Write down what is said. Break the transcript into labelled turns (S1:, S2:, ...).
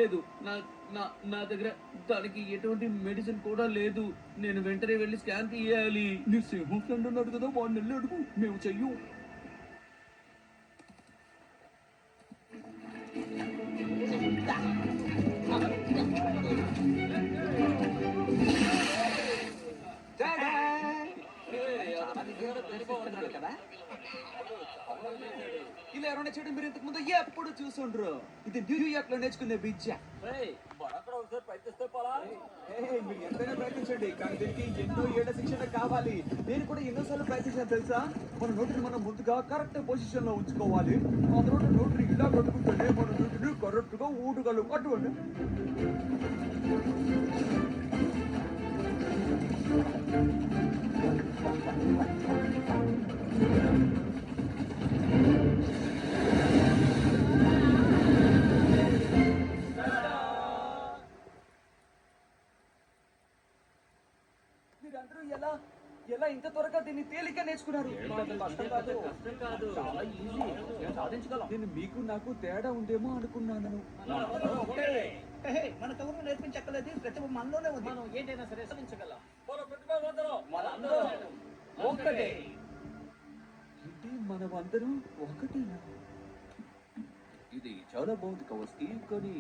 S1: లేదు. నా నా నా దగ్గర దానికి ఎటువంటి మెడిసిన్ కూడా లేదు. నేను వెంటనే వెళ్ళి స్కాన్ తీయాలి. నీ సింహం ఫ్రెండ్ ఉన్నాడు కదా, వాడిని వెళ్ళి అడుగు. మేము చెయ్యం.
S2: ఇలా ఎవరైనా చేయడం మీరు ఇంతకు ముందు ఎప్పుడు చూసుండ్రు. ఇది న్యూయార్క్ లో నేర్చుకునే విద్య. మీరు ఎంతైనా ప్రయత్నించండి, కానీ దీనికి ఎన్నో ఏళ్ల శిక్షణ కావాలి. నేను కూడా ఎన్నోసార్లు ప్రయత్నించాను తెలుసా. మన నోటిని మనం ముందుగా కరెక్ట్ పొజిషన్ లో ఉంచుకోవాలి. ఆ తర్వాత నోటిని ఇలా కట్టుకుంటేనే మన నోటిని కరెక్ట్ గా ఊడగలం. అటువంటి మీరందరూ ఎలా ఎలా ఇంత త్వరగా దీన్ని తేలిక నేర్చుకున్నారు? నేను మీకు నాకు తేడా ఉందేమో అనుకున్నాను.
S3: మనకెవరు నేర్పించక్కలేదు, ప్రతిభ మనలోనే ఉంది. మనం ఏంటైనా సరే సాధించగలం.
S2: ఒకటే. ఏంటి మనమందరం ఒకటేనా? ఇది చాలా బాగుంది కవస్కి, కానీ